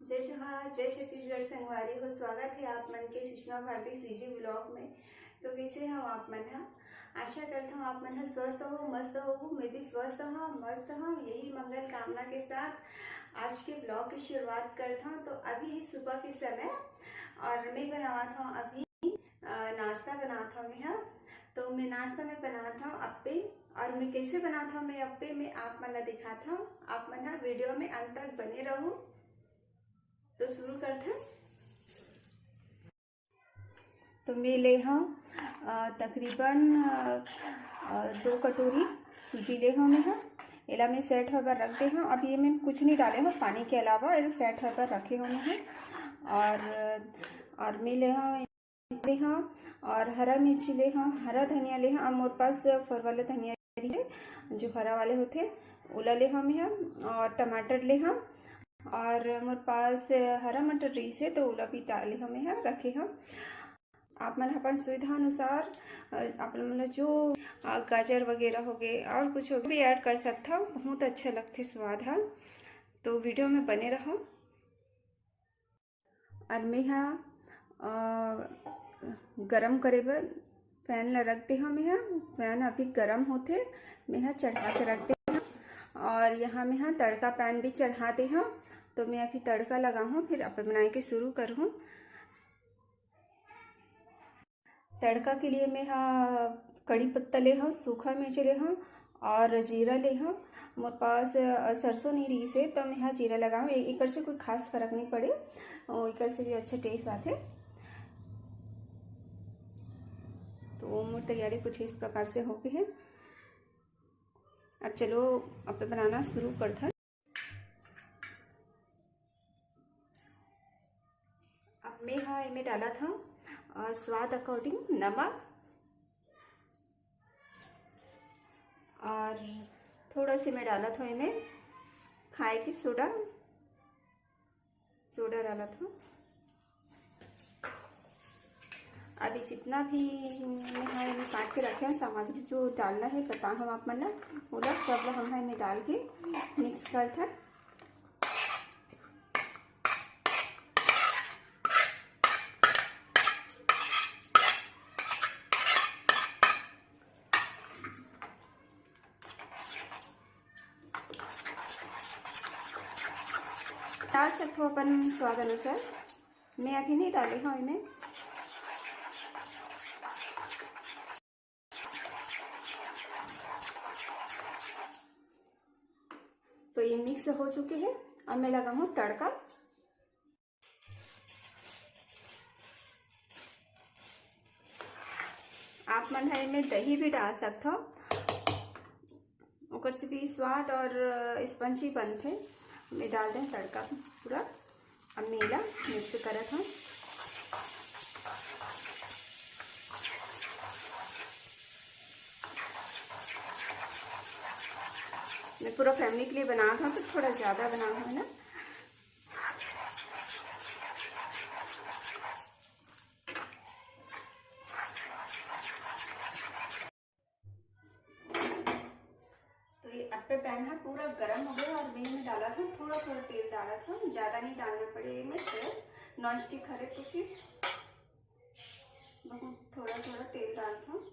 जय जोहार, जय छत्तीसगढ़ संगवारी हो। स्वागत है आप मन के सुषमा भारती सीजी ब्लॉग में। तो कैसे हम आप मन है, आशा करता हूँ आप मन स्वस्थ हो, मस्त हो। मैं भी स्वस्थ हूँ, मस्त हूँ। यही मंगल कामना के साथ आज के ब्लॉग की शुरुआत करता हूँ। तो अभी है सुबह के समय और मैं बनाता हूँ अभी नाश्ता बनाता हूँ मैं। तो मैं नाश्ता में बनाता हूँ अप्पे, और मैं कैसे बनाता हूँ मैं अप्पे में आप मन दिखाता हूँ। आप मन वीडियो में अंत तक बने रहो। तो शुरू करते हैं। तो मैं ले हूँ तकरीबन 2 कटोरी सूजी ले हूँ मैं। एला मैं सेट होकर रख दे हूँ। अब ये मैं कुछ नहीं डाले हूँ पानी के अलावा, ये सेट होकर रखे हूँ मैं। और मैं ले हूँ और हरा मिर्ची ले हूँ, हरा धनिया ले हूँ। अब मोर पास फर वाले धनिया है जो हरा वाले होते ओला ले हूँ मैं। और टमाटर ले हूँ और मोर पास हरा मटर रही है तो ओला भी डाले हमें है रखे हम। आप मन अपन सुविधा अनुसार आप मन जो गाजर वगैरह हो गए और कुछ हो भी ऐड कर सकता हो। बहुत अच्छा लगते स्वाद है। तो वीडियो में बने रहो। और मैं गरम करे बर पैन ला रख दे हमें। पैन अभी गरम होते मैं चढ़ा के रख दे। और यहाँ मैं तड़का पैन भी चढ़ा दे हूँ। तो मैं अभी तड़का लगाऊँ फिर अप्पे बनाए के शुरू करूँ। तड़का के लिए मैं कड़ी पत्ता ले हूँ, सूखा मिर्च ले हूँ और जीरा ले हूँ। मोर पास सरसों नहीं रही से तो मैं जीरा लगाऊँ। एक से कोई खास फर्क नहीं पड़े और एक से भी अच्छा टेस्ट आते। तो मोर तैयारी कुछ इस प्रकार से हो गई है। अब चलो अप्पे बनाना शुरू करते हैं। अब मैं इनमें डाला था स्वाद अकॉर्डिंग नमक और थोड़ा सी मैं डाला था इनमें खाए की सोडा डाला था। अभी जितना भी मैं काट के रखे हैं सामग्री जो डालना है पता हम आप मन पूरा सब हम इनमें डाल के मिक्स करते हैं। डाल सकते हो अपन स्वाद अनुसार। मैं अभी नहीं डाले हूँ इन्हें। तो ये मिक्स हो चुके हैं। अब मैं लगाऊँ तड़का। आप मन है इनमें दही भी डाल सकते हो, ओकर से भी स्वाद और स्पंजी बनते। मैं डाल दें तड़का पूरा। अब मेला मिक्स करत हूँ। मैं पूरा फैमिली के लिए बना था तो थोड़ा ज़्यादा बना है ना। तो ये अप्पे पैन है पूरा गरम हो गया और मैंने डाला था थोड़ा तेल डाला था, ज़्यादा नहीं डालना पड़े में तेल। नॉन स्टिक है तो फिर बहुत थोड़ा तेल डालता हूँ।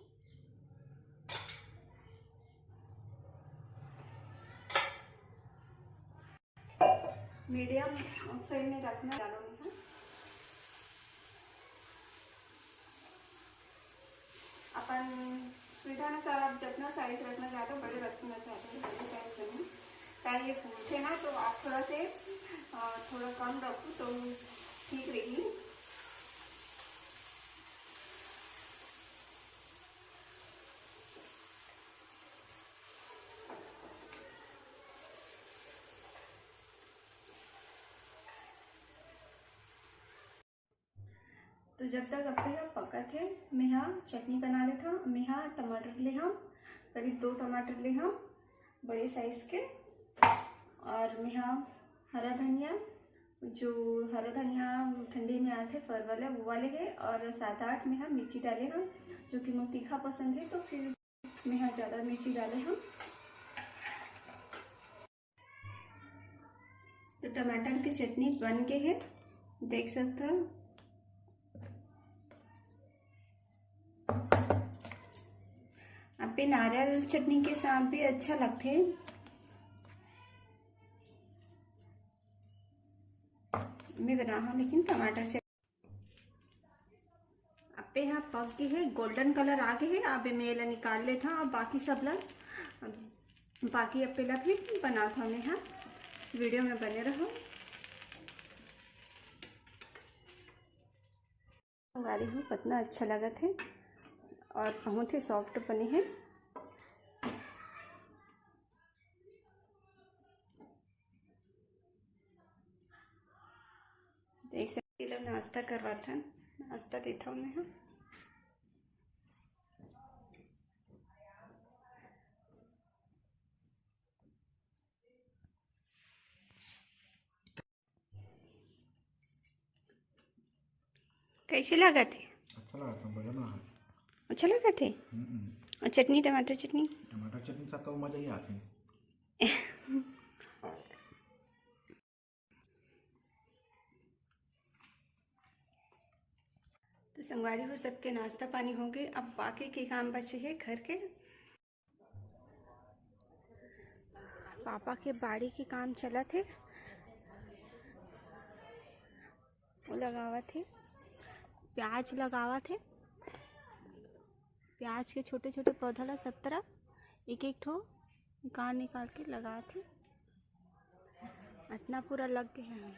मीडियम फ्लेम में रखना डालूंगी। अपन सुविधा अनुसार आप जितना साइज रखना चाहते हो, बड़े रखना चाहते हो बड़े साइज रखें। चाहे ये फूलते ना तो आप थोड़ा कम रखो तो ठीक रहेगी। तो जब तक अप्पे पका थे मैं चटनी बना लेता हूँ। मैं टमाटर ले हूँ, करीब 2 टमाटर ले हूँ बड़े साइज के। और मैं हरा धनिया, जो हरा धनिया ठंडी में आते फर वाले वो वाले है। और 7-8 में मिर्ची डाले हम, जो कि मुझे तीखा पसंद है तो फिर मैं ज़्यादा मिर्ची डाले हम। तो टमाटर की चटनी बन के है, देख सकते हो। आप पे नारियल चटनी के साथ भी अच्छा लगते है। मैं बना हूँ लेकिन टमाटर से आप पे यहाँ पक गई है, गोल्डन कलर आ गए है। अब मैं निकाल लेता और बाकी सब लोग बाकी अब पहला भी बना था मैं। हाँ, वीडियो में बने रहो। वाली हूँ कितना अच्छा लगा थे और बहुत ही सॉफ्ट बने हैं। देख सकते लोग नाश्ता करवाता, नाश्ता देता हूँ मैं। हाँ, कैसे लगा थे? अच्छा लगा था, बढ़िया बना है। अच्छा लगा थे। और चटनी, टमाटर चटनी साथ तो मजा ही आती है। तो संगवारी हो सबके नाश्ता पानी हो गए। अब बाकी के काम बचे हैं घर के। पापा के बाड़ी के काम चला थे, वो लगावा थे, प्याज लगावा थे। प्याज के छोटे छोटे पौधा ला सब तरफ एक एक ठो निकाल निकाल के लगा थे। इतना पूरा लग गया है।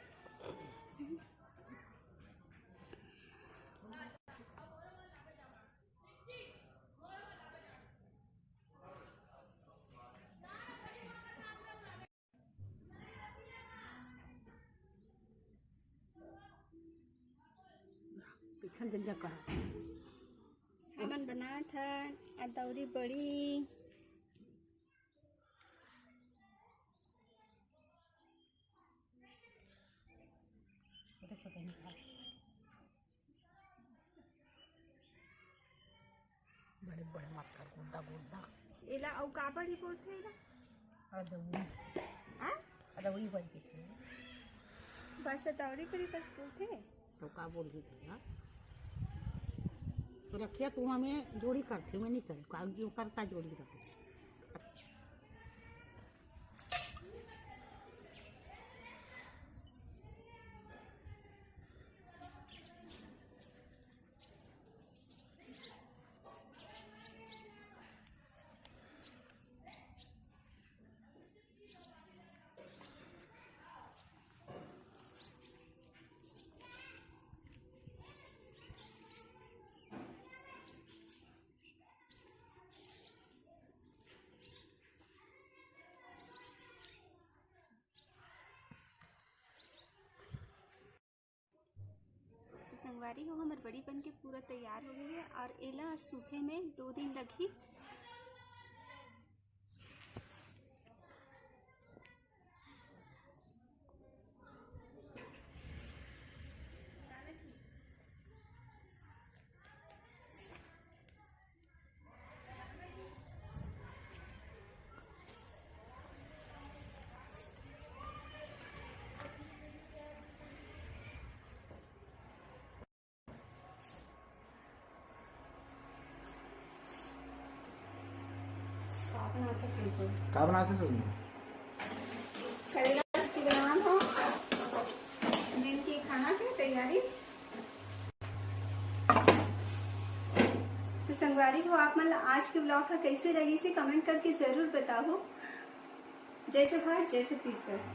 पिछल जंजा करा हमन बना था अदौरी बड़ी। बड़े बड़े मत कर, गुड्डा गुड्डा एला औ का बड़ी बोलथे एला? अदौरी हां, अदौरी बन के बस अदौरी बड़ी बस बोलथे। तो का बोल के ना तो रखिया तू हमें जोड़ी करते, मैं नहीं कर का जो करता जोड़ी रखे। संगवारी हो हमार बड़ी बन के पूरा तैयार हो गई है और एला सूखे में 2 दिन लगी। क्या बनाते थे तुम? करेला सब्जी बनाना हो, दिन की खाना की तैयारी। तो संगवारी हो आप मतलब आज के ब्लॉग का कैसे लगी से कमेंट करके जरूर बताओ। जय जोहार, जय छत्तीसगढ़।